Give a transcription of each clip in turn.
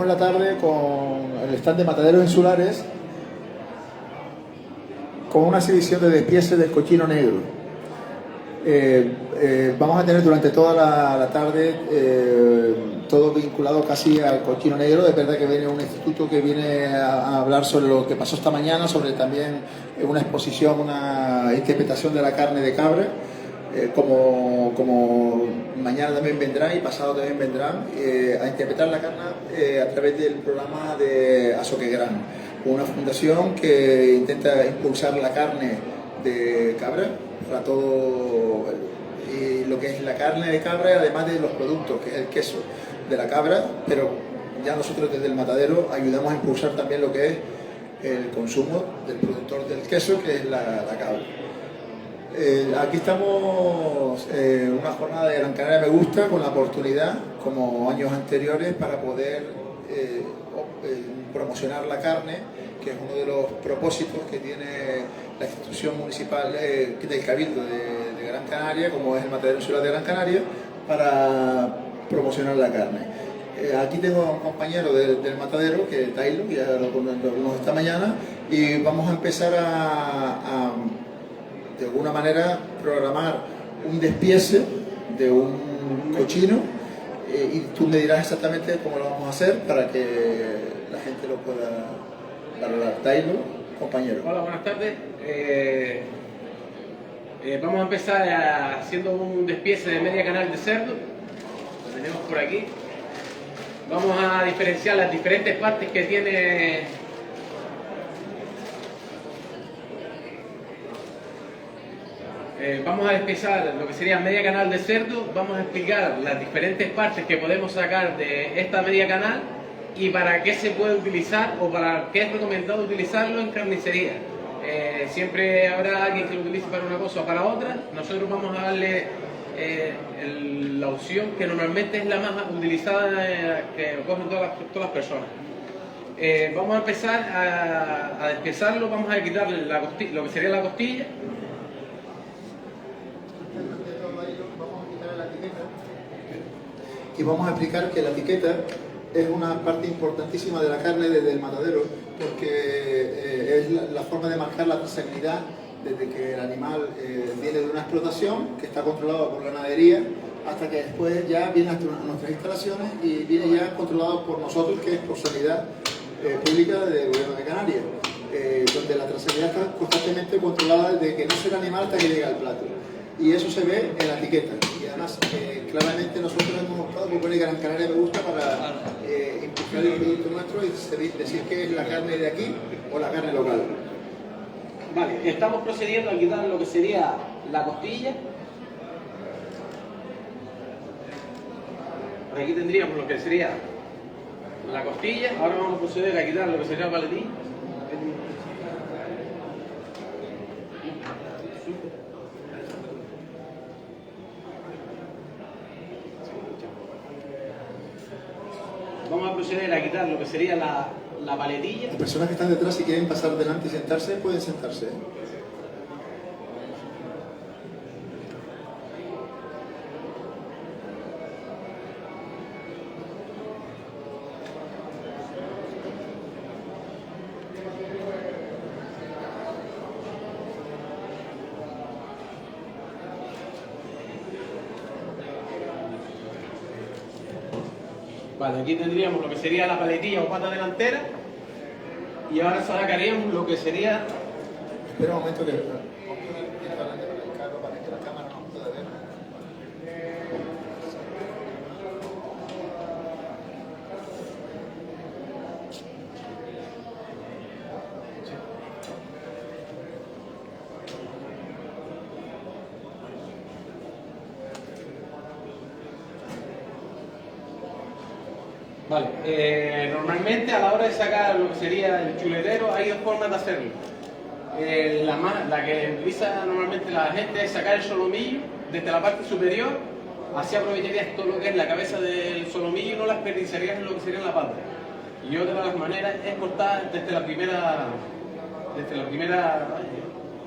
En la tarde con el stand de Mataderos Insulares con una exhibición de despieces del cochino negro. Vamos a tener durante toda la tarde todo vinculado casi al cochino negro. Es verdad que viene un instituto que viene a hablar sobre lo que pasó esta mañana, sobre también una exposición, una interpretación de la carne de cabra. Como mañana también vendrán y pasado también vendrán a interpretar la carne a través del programa de Azoquegrán, una fundación que intenta impulsar la carne de cabra para todo lo que es la carne de cabra, además de los productos, que es el queso de la cabra, pero ya nosotros desde el matadero ayudamos a impulsar también lo que es el consumo del productor del queso, que es la cabra. Aquí estamos en una jornada de Gran Canaria Me Gusta, con la oportunidad, como años anteriores, para poder promocionar la carne, que es uno de los propósitos que tiene la institución municipal del Cabildo de Gran Canaria, como es el Matadero Insular de Gran Canaria, para promocionar la carne. Aquí tengo a un compañero del matadero, que es Tailo, que ya lo conocemos esta mañana, y vamos a empezar de alguna manera programar un despiece de un cochino, y tú me dirás exactamente cómo lo vamos a hacer para que la gente lo pueda valorar. Tailo, compañero. Hola, buenas tardes. Vamos a empezar haciendo un despiece de media canal de cerdo. Lo tenemos por aquí. Vamos a diferenciar las diferentes partes que tiene. Vamos a empezar lo que sería media canal de cerdo. Vamos a explicar las diferentes partes que podemos sacar de esta media canal y para qué se puede utilizar o para qué es recomendado utilizarlo en carnicería. Siempre habrá alguien que lo utilice para una cosa o para otra. Nosotros vamos a darle la opción que normalmente es la más utilizada, que cogen todas las personas. Vamos a empezar a despiezarlo. Vamos a quitarle lo que sería la costilla. Y vamos a explicar que la etiqueta es una parte importantísima de la carne desde el matadero, porque es la forma de marcar la trazabilidad desde que el animal viene de una explotación que está controlado por la ganadería hasta que después ya viene a nuestras instalaciones y viene ya controlado por nosotros, que es por sanidad pública del gobierno de Canarias, donde la trazabilidad está constantemente controlada desde que nace el animal hasta que llega al plato. Y eso se ve en la etiqueta. Y además, claramente nosotros hemos optado por poner Gran Canaria Me Gusta para impulsar el producto nuestro y decir que es la carne de aquí o la carne local. Vale, estamos procediendo a quitar lo que sería la costilla. Por aquí tendríamos lo que sería la costilla. Ahora vamos a proceder a quitar lo que sería el paletín. Vamos a proceder a quitar lo que sería la paletilla. Las personas que están detrás, si quieren pasar delante y sentarse, pueden sentarse. Vale, aquí tendríamos lo que sería la paletilla o pata delantera y ahora sacaríamos lo que sería... Espera un momento que... para que la cámara nos pueda ver. Vale, normalmente a la hora de sacar lo que sería el chuletero hay dos formas de hacerlo. La que utiliza normalmente la gente es sacar el solomillo desde la parte superior, así aprovecharías todo lo que es la cabeza del solomillo y no la desperdiciarías en lo que sería la pata. Y otra de las maneras es cortar desde la primera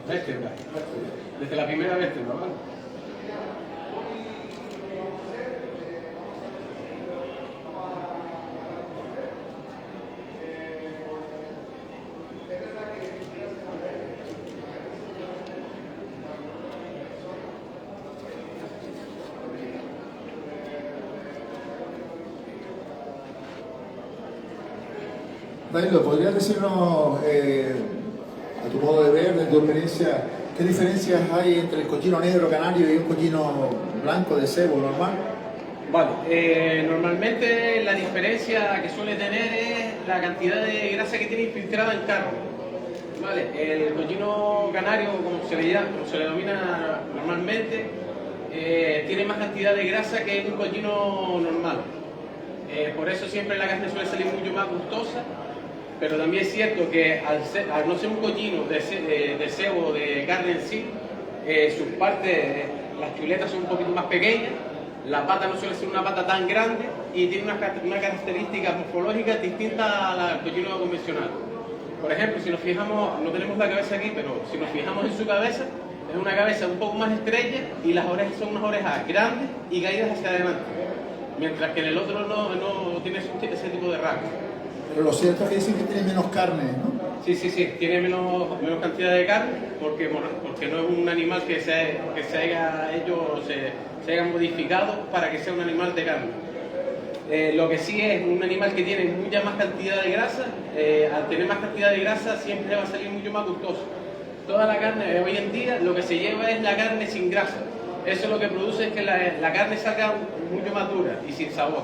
vértebra. Desde la primera vértebra, ¿vale? Dailo, ¿podrías decirnos, a tu modo de ver, de tu experiencia, qué diferencias hay entre el cochino negro canario y un cochino blanco de cebo normal? Vale, normalmente la diferencia que suele tener es la cantidad de grasa que tiene infiltrada en carne. Vale, el cochino canario, como se le llama, como se le denomina normalmente, tiene más cantidad de grasa que un cochino normal. Por eso siempre la carne suele salir mucho más gustosa, pero también es cierto que al no ser un cochino de cebo o de carne en sí, sus partes, las chuletas son un poquito más pequeñas, la pata no suele ser una pata tan grande y tiene unas características morfológicas distintas al cochino convencional. Por ejemplo, si nos fijamos, no tenemos la cabeza aquí, pero si nos fijamos en su cabeza, es una cabeza un poco más estrecha y las orejas son unas orejas grandes y caídas hacia adelante, mientras que en el otro no tiene ese tipo de rasgos. Pero lo cierto es que dicen que tiene menos carne, ¿no? Sí, tiene menos cantidad de carne porque no es un animal que se haya hecho, se haya modificado para que sea un animal de carne. Lo que sí es un animal que tiene mucha más cantidad de grasa, al tener más cantidad de grasa siempre va a salir mucho más gustoso. Toda la carne hoy en día lo que se lleva es la carne sin grasa. Eso lo que produce es que la carne salga mucho más dura y sin sabor.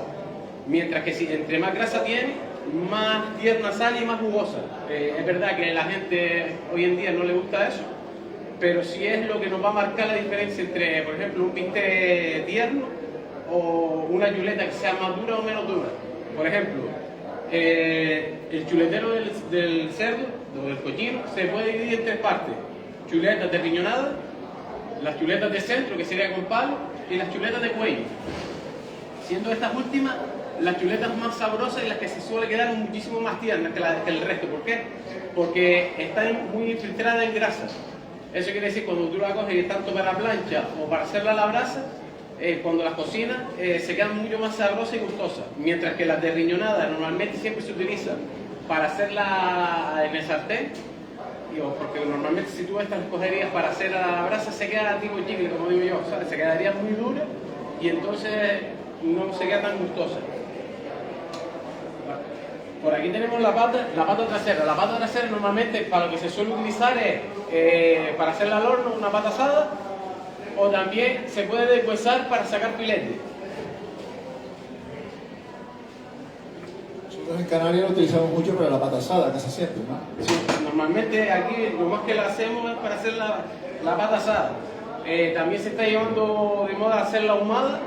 Mientras que entre más grasa tiene, más tierna sale y más jugosa. Es verdad que a la gente hoy en día no le gusta eso, pero sí es lo que nos va a marcar la diferencia entre, por ejemplo, un bistec tierno o una chuleta que sea más dura o menos dura. Por ejemplo, el chuletero del cerdo o del cochino se puede dividir en tres partes: chuletas de riñonada, las chuletas de centro, que sería con palo, y las chuletas de cuello, siendo estas últimas las chuletas más sabrosas y las que se suele quedar muchísimo más tiernas que el resto. ¿Por qué? Porque están muy infiltradas en grasa. Eso quiere decir, cuando tú la coges tanto para plancha o para hacerla a la brasa, cuando las cocinas se quedan mucho más sabrosas y gustosas, mientras que las de riñonada normalmente siempre se utilizan para hacerla en el sartén, porque normalmente si tú estas cogerías para hacer a la brasa se queda tipo chicle, como digo yo, ¿sabes? Se quedaría muy dura y entonces no se queda tan gustosa. Por aquí tenemos la pata trasera. La pata trasera normalmente para lo que se suele utilizar es para hacerla al horno, una pata asada, o también se puede deshuesar para sacar filete. Nosotros en Canarias lo utilizamos mucho para la pata asada, casi siempre, ¿no? Sí, normalmente aquí lo más que la hacemos es para hacer la pata asada. También se está llevando de moda hacer la ahumada,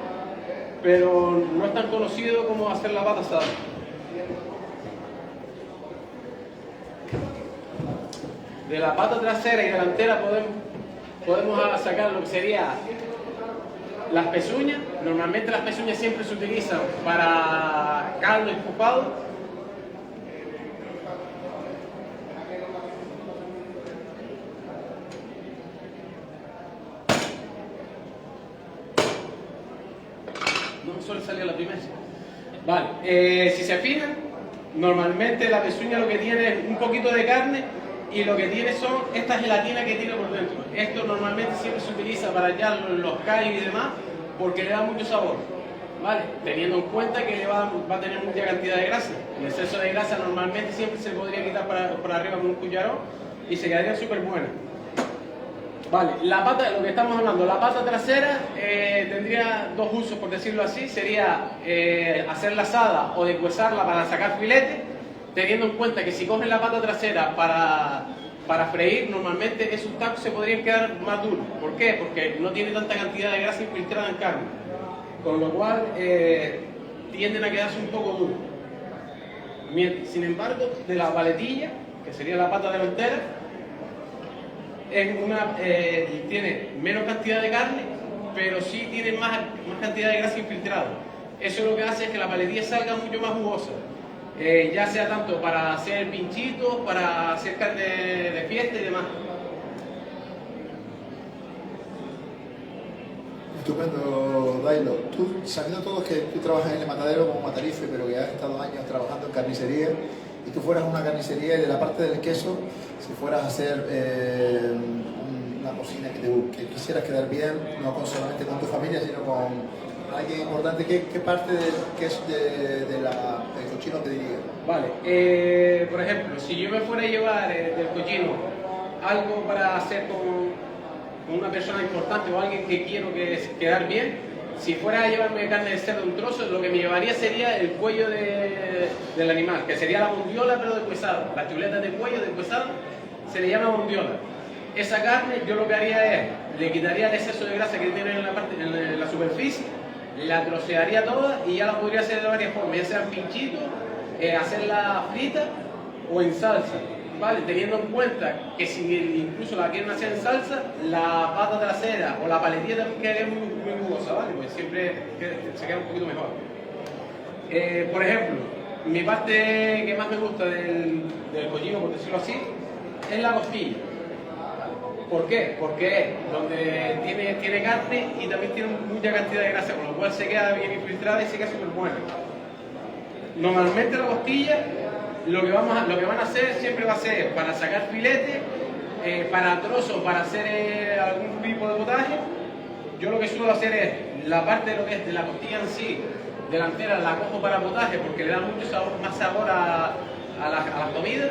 pero no es tan conocido como hacer la pata asada. De la pata trasera y delantera podemos sacar lo que sería las pezuñas. Normalmente las pezuñas siempre se utilizan para caldo y estofado. No me suele salir a la primera. Vale, si se fijan, normalmente la pezuña lo que tiene es un poquito de carne y lo que tiene son esta gelatina que tiene por dentro. Esto normalmente siempre se utiliza para hallar los callos y demás porque le da mucho sabor, ¿vale? Teniendo en cuenta que le va a tener mucha cantidad de grasa. El exceso de grasa normalmente siempre se podría quitar por arriba con un cucharón y se quedaría súper buena. Vale, la pata, lo que estamos hablando, la pata trasera tendría dos usos, por decirlo así. Sería hacerla asada o deshuesarla para sacar filete, teniendo en cuenta que si cogen la pata trasera para freír, normalmente esos tacos se podrían quedar más duros. ¿Por qué? Porque no tiene tanta cantidad de grasa infiltrada en carne, con lo cual tienden a quedarse un poco duros. Sin embargo, de la paletilla, que sería la pata delantera, tiene menos cantidad de carne, pero sí tiene más cantidad de grasa infiltrada. Eso lo que hace es que la paletilla salga mucho más jugosa. Ya sea tanto para hacer pinchitos, para hacer carne de fiesta y demás. Estupendo, Dailo. Tú, sabiendo todos que tú trabajas en el matadero como matarife, pero que has estado años trabajando en carnicería, y tú fueras a una carnicería y de la parte del queso, si fueras a hacer una cocina que quisieras quedar bien, no solamente con tu familia, sino con alguien importante, ¿qué parte del queso, de la cochino, ¿qué diría? Vale, por ejemplo, si yo me fuera a llevar del cochino algo para hacer con una persona importante o alguien que quiero quedar bien, si fuera a llevarme carne de cerdo un trozo, lo que me llevaría sería el cuello del animal, que sería la mondiola pero deshuesada. La chuleta de cuello deshuesada se le llama mondiola. Esa carne yo lo que haría es, le quitaría el exceso de grasa que tiene en la superficie, la trocearía toda y ya la podría hacer de varias formas, ya sean pinchitos, hacerla frita o en salsa. ¿Vale? Teniendo en cuenta que si incluso la quieren hacer en salsa, la pata trasera o la paletilla también quedaría muy jugosa, ¿vale? Pues siempre se queda un poquito mejor. Por ejemplo, mi parte que más me gusta del cochino, por decirlo así, es la costilla. ¿Por qué? Porque es donde tiene carne y también tiene mucha cantidad de grasa, con lo cual se queda bien infiltrada y se queda súper buena. Normalmente la costilla lo que van a hacer siempre va a ser para sacar filete, para trozos, para hacer algún tipo de potaje. Yo lo que suelo hacer es la parte de lo que es de la costilla en sí, delantera, la cojo para potaje porque le da mucho sabor, más sabor a las comidas.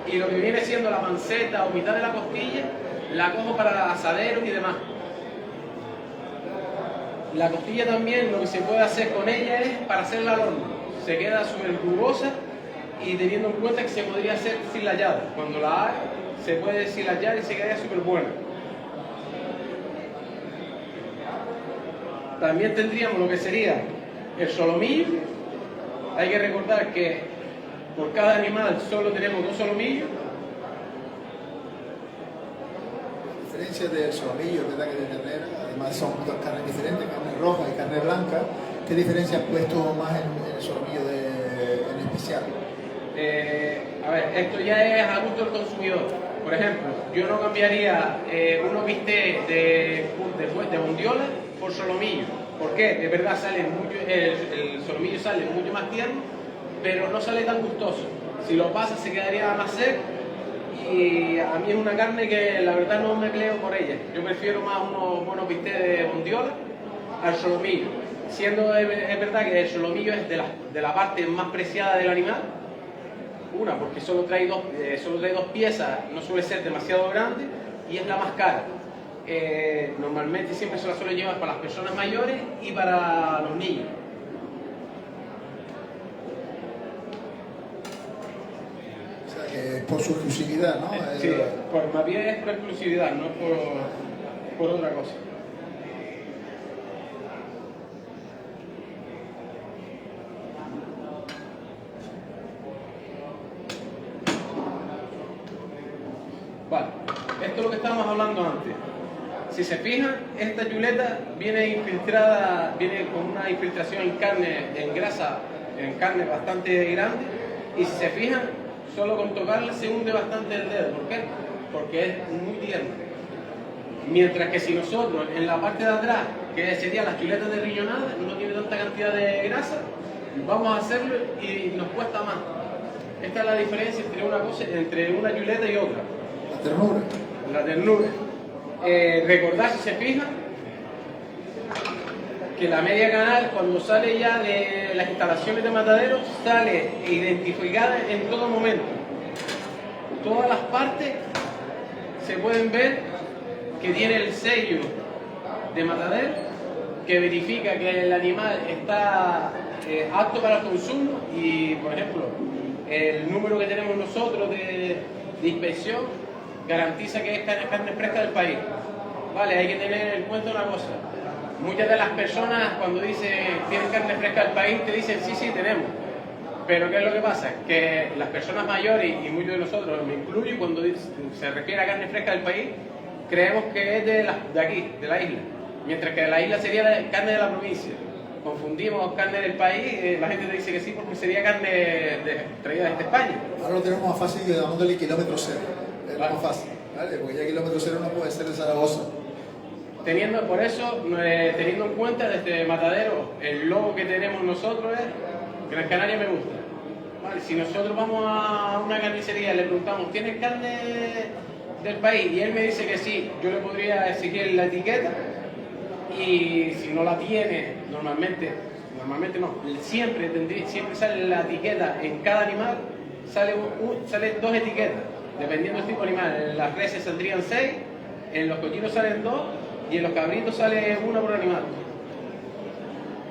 Y lo que viene siendo la panceta o mitad de la costilla, la cojo para asaderos y demás. La costilla también lo que se puede hacer con ella es para hacerla al horno. Se queda súper jugosa. Y teniendo en cuenta que se podría hacer silallada. Cuando la haga, se puede sillar y se quedaría súper buena. También tendríamos lo que sería el solomillo. Hay que recordar que por cada animal solo tenemos 2 solomillos. A diferencia del solomillo, que de ternera, además son dos carnes diferentes, carne roja y carne blanca. ¿Qué diferencia has puesto más en el solomillo en especial? A ver, esto ya es a gusto del consumidor. Por ejemplo, yo no cambiaría unos bistecs de bondiola por solomillo. ¿Por qué? De verdad el solomillo sale mucho más tierno, pero no sale tan gustoso. Si lo pasas se quedaría más seco y a mí es una carne que la verdad no me peleo por ella. Yo prefiero más unos buenos bistecs de bondiola al solomillo. Siendo es verdad que el solomillo es de la parte más preciada del animal. Una, porque solo trae dos piezas, no suele ser demasiado grande y es la más cara. Normalmente siempre se la suele llevar para las personas mayores y para los niños. O sea, que es por su exclusividad, ¿no? Sí, más bien es por exclusividad, no por otra cosa. Vale, esto es lo que estábamos hablando antes. Si se fijan, esta chuleta viene infiltrada, viene con una infiltración en grasa, en carne bastante grande. Y si se fijan, solo con tocarla se hunde bastante el dedo. ¿Por qué? Porque es muy tierna. Mientras que si nosotros en la parte de atrás, que serían las chuletas de riñonada, no tiene tanta cantidad de grasa, vamos a hacerlo y nos cuesta más. Esta es la diferencia entre una chuleta y otra. La ternura. La ternura. Recordad, si se fijan, que la media canal, cuando sale ya de las instalaciones de matadero, sale identificada en todo momento. Todas las partes se pueden ver que tiene el sello de matadero que verifica que el animal está apto para el consumo y, por ejemplo, el número que tenemos nosotros de inspección garantiza que es carne fresca del país. Vale, hay que tener en cuenta una cosa. Muchas de las personas cuando dicen tienen carne fresca del país te dicen sí, tenemos. Pero ¿qué es lo que pasa? Que las personas mayores y muchos de nosotros, me incluyo, cuando se refiere a carne fresca del país, creemos que es de aquí, de la isla. Mientras que de la isla sería la carne de la provincia. Confundimos carne del país, la gente te dice que sí porque sería carne traída desde España. Ahora lo tenemos más fácil que llamándole kilómetro cero. Es más fácil, ¿vale? Porque ya kilómetro cero no puede ser de Zaragoza. Por eso, teniendo en cuenta desde Matadero, el logo que tenemos nosotros es Gran Canaria me gusta. Vale, si nosotros vamos a una carnicería y le preguntamos, ¿tienes carne del país? Y él me dice que sí, yo le podría exigir la etiqueta y si no la tiene, normalmente normalmente no, siempre sale la etiqueta en cada animal, salen dos etiquetas, dependiendo del tipo de animal. En las reses saldrían 6, en los cochinos salen 2 y en los cabritos sale 1 por animal.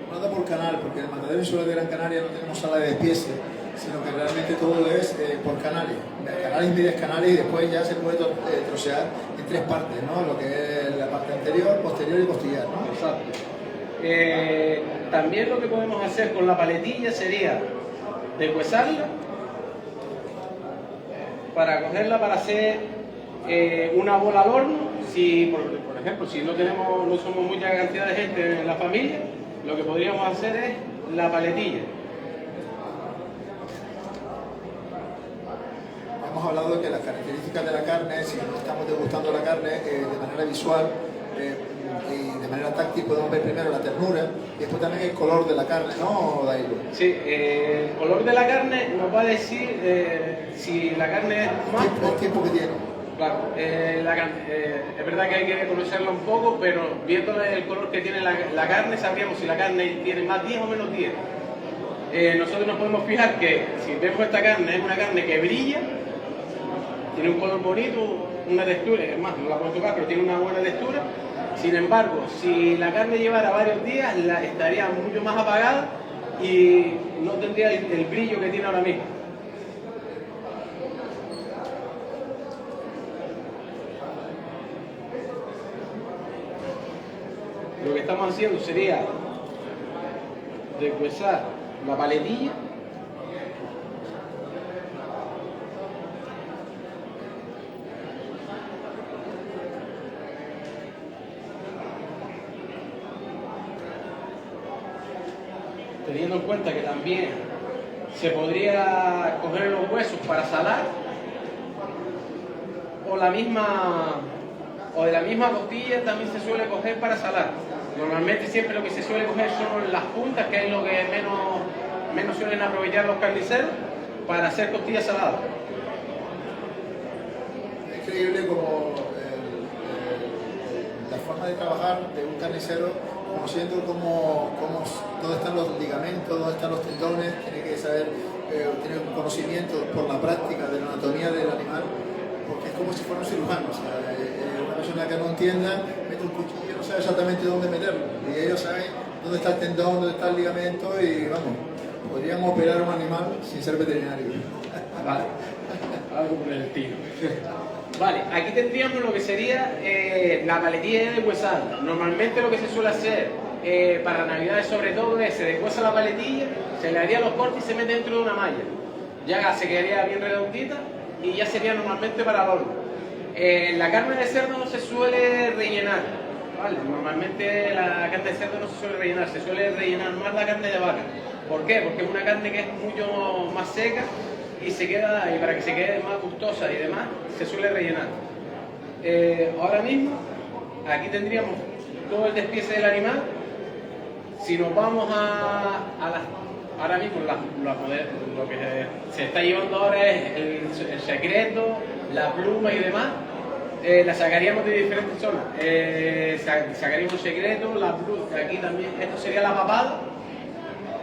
Hablando por canal, porque en el matadero insular de Gran Canaria no tenemos sala de despiece, sino que realmente todo es por canales, canales, medias canales, y después ya se puede trocear en 3 partes, ¿no? Lo que es la parte anterior, posterior y costillar, ¿no? Exacto. También lo que podemos hacer con la paletilla sería deshuesarla para cogerla para hacer una bola al horno. Si, por ejemplo, si no somos mucha cantidad de gente en la familia, lo que podríamos hacer es la paletilla. Hemos hablado de que las características de la carne, si no estamos degustando la carne de manera visual y de manera táctil, podemos ver primero la ternura y después también el color de la carne, ¿no, Dailo? Sí, el color de la carne nos va a decir si la carne es más... El tiempo que tiene. Claro, es verdad que hay que conocerla un poco, pero viendo el color que tiene la carne, sabríamos si la carne tiene más 10 o menos 10. Nosotros nos podemos fijar que si vemos esta carne, es una carne que brilla, tiene un color bonito, una textura, es más, no la puedo tocar, pero tiene una buena textura. Sin embargo, si la carne llevara varios días, estaría mucho más apagada y no tendría el brillo que tiene ahora mismo. Lo que estamos haciendo sería deshuesar la paletilla. Teniendo en cuenta que también se podría coger los huesos para salar, o de la misma costilla también se suele coger para salar. Normalmente siempre lo que se suele coger son las puntas, que es lo que menos suelen aprovechar los carniceros para hacer costillas saladas. Es increíble como la forma de trabajar de un carnicero, conociendo dónde están los ligamentos, dónde están los tendones, tiene que saber, tiene un conocimiento por la práctica de la anatomía del animal, porque es como si fuera un cirujano. O sea, una persona que no entienda, mete un cuchillo, no sabe exactamente dónde meterlo, y ellos saben dónde está el tendón, dónde está el ligamento, y vamos, podríamos operar a un animal sin ser veterinario. Vale, algo por el estilo. Vale, aquí tendríamos lo que sería la paletilla de deshuesada. Normalmente lo que se suele hacer para Navidades sobre todo es se deshuesa la paletilla, se le haría los cortes y se mete dentro de una malla. Ya se quedaría bien redondita y ya sería normalmente para el horno. La carne de cerdo no se suele rellenar, ¿vale? Normalmente la carne de cerdo no se suele rellenar, se suele rellenar más la carne de vaca. ¿Por qué? Porque es una carne que es mucho más seca y para que se quede más gustosa y demás, se suele rellenar. Ahora mismo, aquí tendríamos todo el despiece del animal. Si nos vamos ahora mismo, lo que se está llevando ahora es el secreto, la pluma y demás. La sacaríamos de diferentes zonas. Sacaríamos el secreto, la pluma, aquí también, esto sería la papada.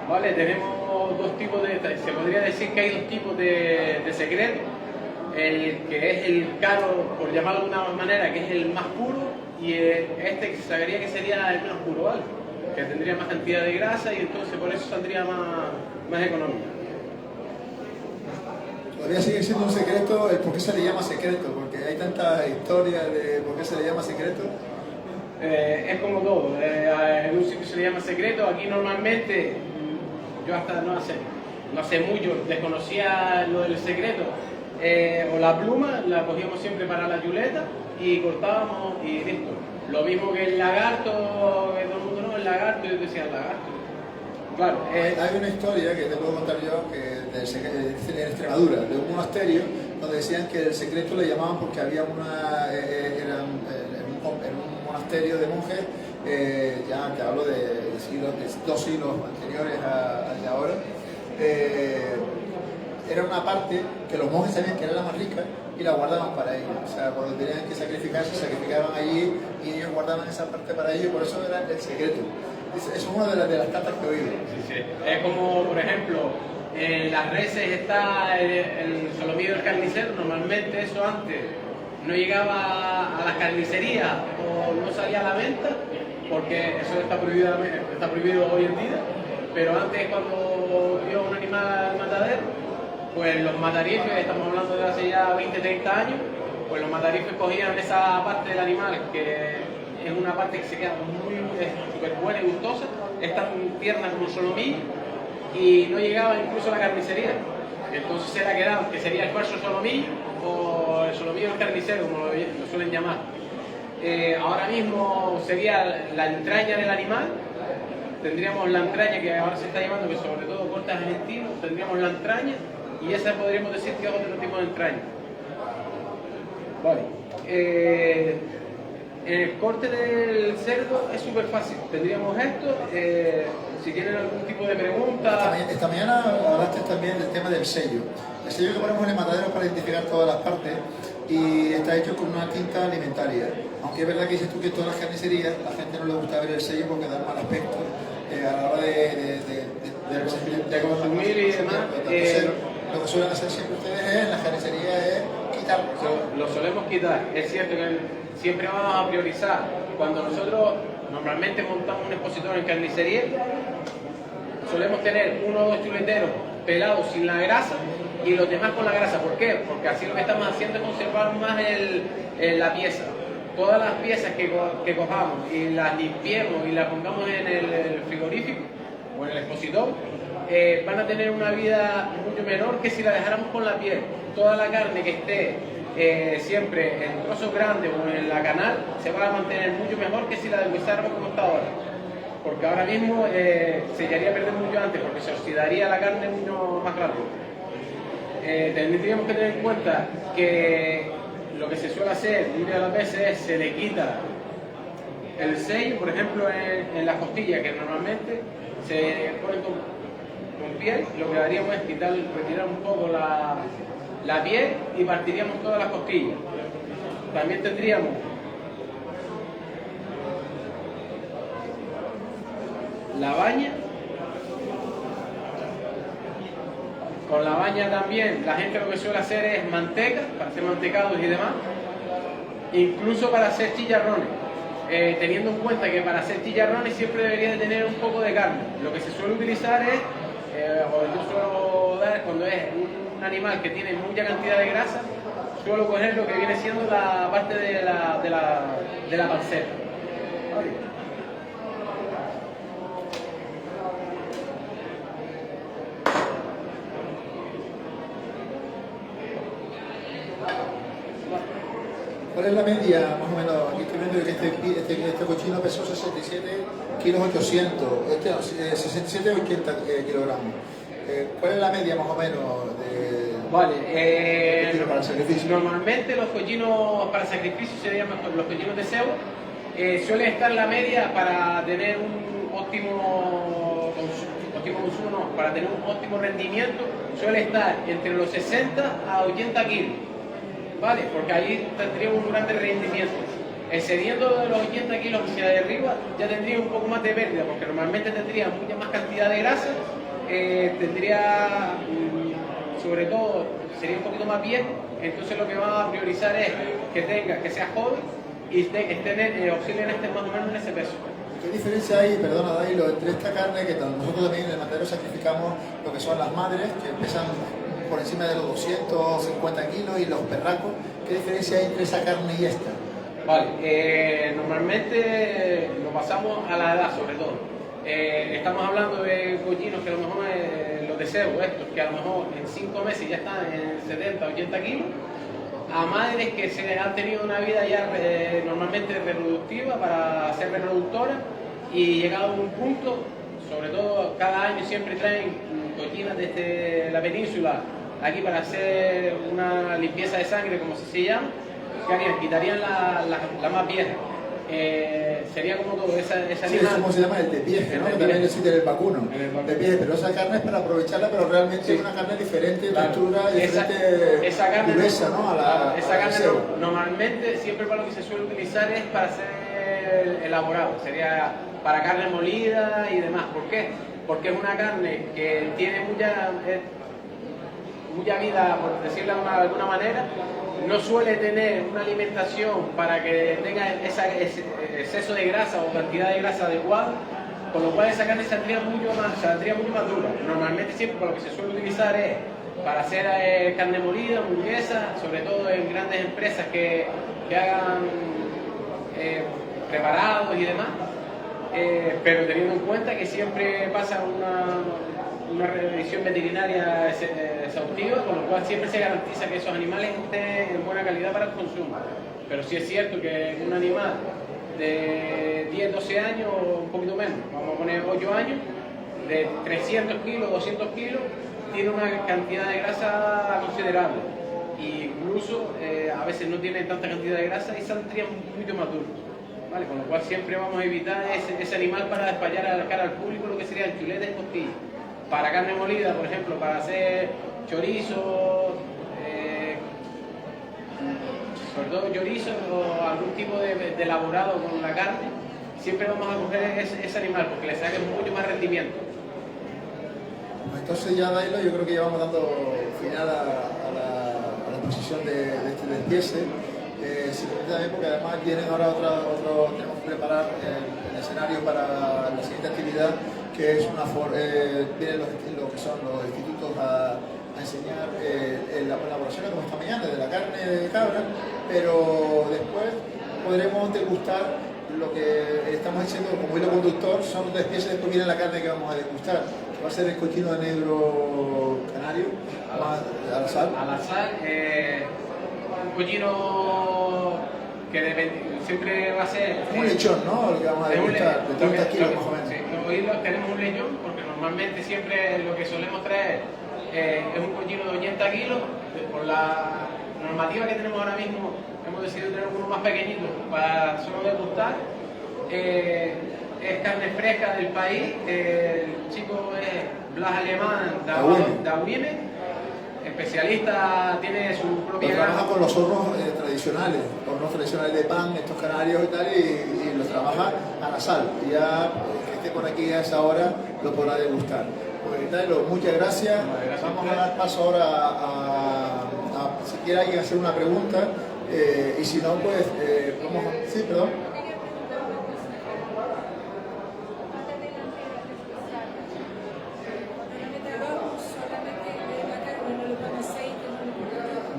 ¿Vale? Tenemos dos tipos se podría decir que hay dos tipos de secreto. El que es el caro, por llamarlo de una manera, que es el más puro, y este que se sacaría que sería el menos puro, ¿vale? Que tendría más cantidad de grasa y entonces por eso saldría más económico. Todavía sigue siendo un secreto el por qué se le llama secreto, porque hay tanta historia de por qué se le llama secreto. Es como todo, en un sitio se le llama secreto, aquí normalmente, yo hasta no hace mucho desconocía lo del secreto, o la pluma la cogíamos siempre para la chuleta y cortábamos y listo. Lo mismo que el lagarto, que todo el mundo no, el lagarto, yo decía el lagarto. Claro, hay una historia que te puedo contar yo, que en Extremadura, de un monasterio, donde decían que el secreto le llamaban porque había en un monasterio de monjes, ya que hablo de 2 siglos anteriores al de ahora, era una parte que los monjes sabían que era la más rica y la guardaban para ellos. O sea, cuando tenían que sacrificarse, sacrificaban allí y ellos guardaban esa parte para ellos, por eso era el secreto. Es una de las cartas que he oído. Sí, sí. Es como, por ejemplo, en las reses está el solomillo del carnicero. Normalmente eso antes no llegaba a las carnicerías o no salía a la venta, porque eso está prohibido hoy en día. Pero antes, cuando iba un animal al matadero, pues los matarifes, estamos hablando de hace ya 20, 30 años, pues los matarifes cogían esa parte del animal, que es una parte que se queda súper buena y gustosa, es tan tierna como un solomillo, y no llegaba incluso a la carnicería. Entonces se la quedaba, que sería el falso solomillo o el solomillo del carnicero, como lo suelen llamar. Ahora mismo sería la entraña del animal. Tendríamos la entraña, que ahora se está llamando, que sobre todo cortes argentinos, tendríamos la entraña, y esa podríamos decir que es otro tipo de entraña. Vale. El corte del cerdo es súper fácil. Tendríamos esto. Si tienen algún tipo de pregunta. Esta mañana hablaste también del tema del sello. El sello que ponemos en el matadero es para identificar todas las partes y está hecho con una tinta alimentaria. Aunque es verdad que dices tú que en todas las carnicerías la gente no le gusta ver el sello porque da mal aspecto a la hora de consumir y demás. Entonces, lo que suelen hacer siempre ustedes en las carnicerías es quitarlo. Lo solemos quitar. Es cierto que siempre vamos a priorizar. Cuando nosotros normalmente montamos un expositor en carnicería, solemos tener uno o dos chuleteros pelados sin la grasa y los demás con la grasa. ¿Por qué? Porque así lo que estamos haciendo es conservar más la pieza. Todas las piezas que cojamos y las limpiemos y las pongamos en el frigorífico o en el expositor, van a tener una vida mucho menor que si la dejáramos con la piel. Toda la carne que esté siempre en trozos grandes o en la canal se va a mantener mucho mejor que si la deshuesáramos como está ahora. Porque ahora mismo se llegaría a perder mucho antes, porque se oxidaría la carne mucho más rápido. Tendríamos que tener en cuenta que lo que se suele hacer muchas de las veces es se le quita el sello, por ejemplo en las costillas, que normalmente se ponen con piel. Lo que haríamos es retirar un poco la piel y partiríamos todas las costillas. También tendríamos la baña. Con la baña también la gente lo que suele hacer es manteca, para hacer mantecados y demás, incluso para hacer chicharrones, teniendo en cuenta que para hacer chicharrones siempre debería de tener un poco de carne. Lo que se suele utilizar es, o yo suelo dar, cuando es un animal que tiene mucha cantidad de grasa, suelo coger lo que viene siendo la parte de la panceta. ¿Vale? ¿Cuál es la media, más o menos? Aquí estoy viendo que este cochino pesó 67 kilos 800, 67 80 kilogramos. ¿Cuál es la media, más o menos, de cochino para el sacrificio? Normalmente los cochinos para sacrificio se llaman los cochinos de cebo. Suele estar la media para tener un óptimo consumo, no, para tener un óptimo rendimiento, suele estar entre los 60 a 80 kilos. ¿Vale? Porque ahí tendríamos un gran rendimiento. Excediendo de los 80 kilos hacia de arriba, ya tendría un poco más de pérdida, porque normalmente tendría mucha más cantidad de grasa, tendría, sobre todo, sería un poquito más viejo. Entonces lo que vamos a priorizar es que sea joven y oscile más o menos en ese peso. ¿Qué diferencia hay, perdona Dailo, entre esta carne que nosotros también en el matadero sacrificamos lo que son las madres, que pesan por encima de los 250 kilos, y los perracos? ¿Qué diferencia hay entre esa carne y esta? Vale, normalmente lo pasamos a la edad, sobre todo. Estamos hablando de cochinos que a lo mejor los de cebo, estos, que a lo mejor en 5 meses ya están en 70, 80 kilos, a madres que se han tenido una vida ya normalmente reproductiva para ser reproductoras, y llegado a un punto, sobre todo cada año siempre traen cochinas desde la península aquí para hacer una limpieza de sangre, como se llama, que harían, quitarían la más vieja. Sería como todo ese animal. Sí, ¿cómo se llama? El de pieje, ¿no? Que también existe el vacuno. De pieje, pero esa carne es para aprovecharla, pero realmente es una carne diferente, textura, diferente dureza, ¿no? Esa carne normalmente siempre para lo que se suele utilizar es para ser elaborado. Sería para carne molida y demás. ¿Por qué? Porque es una carne que tiene mucha vida, por decirlo de alguna manera, no suele tener una alimentación para que tenga ese exceso de grasa o cantidad de grasa adecuada, con lo cual esa carne saldría mucho más dura. Normalmente siempre lo que se suele utilizar es para hacer carne molida, hamburguesa, sobre todo en grandes empresas que hagan preparados y demás, pero teniendo en cuenta que siempre pasa una revisión veterinaria exhaustiva, con lo cual siempre se garantiza que esos animales estén en buena calidad para el consumo. Pero sí es cierto que un animal de 10, 12 años, o un poquito menos, vamos a poner 8 años, de 300 kilos, 200 kilos, tiene una cantidad de grasa considerable. E incluso a veces no tiene tanta cantidad de grasa y saldría mucho más duro. ¿Vale? Con lo cual siempre vamos a evitar ese animal para despachar a la cara al público lo que serían chuletas y costillas. Para carne molida, por ejemplo, para hacer chorizo, sobre todo chorizo o algún tipo de elaborado con la carne, siempre vamos a coger ese animal porque le saque mucho más rendimiento. Entonces ya, Dailo, yo creo que ya vamos dando final a la exposición de este despiece. Simplemente también porque además vienen ahora tenemos que preparar el escenario para la siguiente actividad, que es vienen lo que son los institutos a enseñar la elaboración como esta mañana de la carne de cabra, pero después podremos degustar lo que estamos diciendo como hilo conductor, son los despieces, después viene la carne que vamos a degustar, que va a ser el cochino de negro canario, a la sal. A la sal, un cochino que siempre va a ser... Un lechón, ¿no? Lo que vamos a degustar, de 30 kilos más o menos. Sí, hoy tenemos un lechón porque normalmente siempre lo que solemos traer es un cochino de 80 kilos. Por la normativa que tenemos ahora mismo hemos decidido tener uno más pequeñito para solo degustar. Es carne fresca del país, el chico es Blas Alemán de Aguine, especialista, tiene su propia... Trabaja con los hornos tradicionales, hornos tradicionales de pan, estos canarios y tal, y los trabaja a la sal. Y ya que esté por aquí a esa hora lo podrá degustar. Pues Dailo, muchas gracias. Vamos a dar paso ahora a si quiere alguien hacer una pregunta, y si no, pues vamos a... Sí, perdón.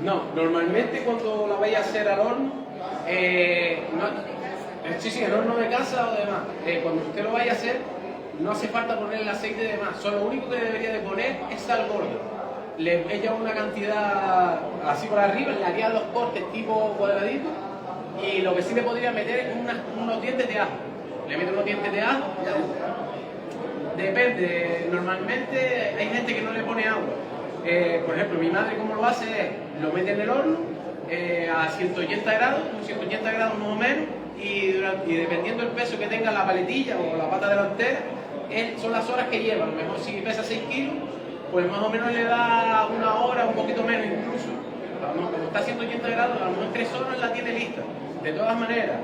No, normalmente cuando la vais a hacer al horno, sí, el horno de casa o demás, cuando usted lo vaya a hacer, no hace falta poner el aceite y demás, solo lo único que debería de poner es sal gorda. Le echa una cantidad así por arriba, le haría los cortes tipo cuadraditos, y lo que sí le podría meter es unos dientes de ajo. Le mete unos dientes de ajo, depende, normalmente hay gente que no le pone agua. Por ejemplo, mi madre como lo hace es, lo mete en el horno a 180 grados, 180 grados más o menos, y dependiendo del peso que tenga la paletilla o la pata delantera, son las horas que lleva. A lo mejor si pesa 6 kilos, pues más o menos le da una hora, un poquito menos incluso. Como está a 180 grados, a lo mejor 3 horas la tiene lista. De todas maneras,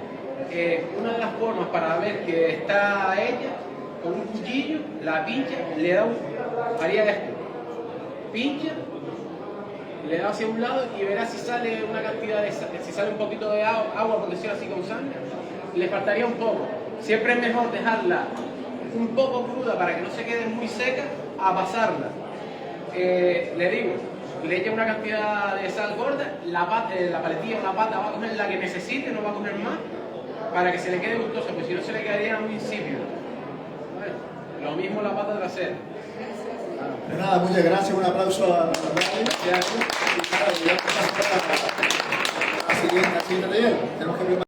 una de las formas para ver que está hecha, con un cuchillo, la pincha, le da haría esto. Pincha, le da hacia un lado y verá si sale una cantidad si sale un poquito de agua, por decirlo así, con sangre, le faltaría un poco. Siempre es mejor dejarla un poco cruda para que no se quede muy seca, a pasarla. Le digo, le echa una cantidad de sal gorda, la paletilla o la pata va a coger la que necesite, no va a coger más, para que se le quede gustosa, porque si no se le quedaría muy insípido. ¿Vale? Lo mismo la pata trasera. Pues nada, muchas gracias, un aplauso a la siguiente taller. Tenemos que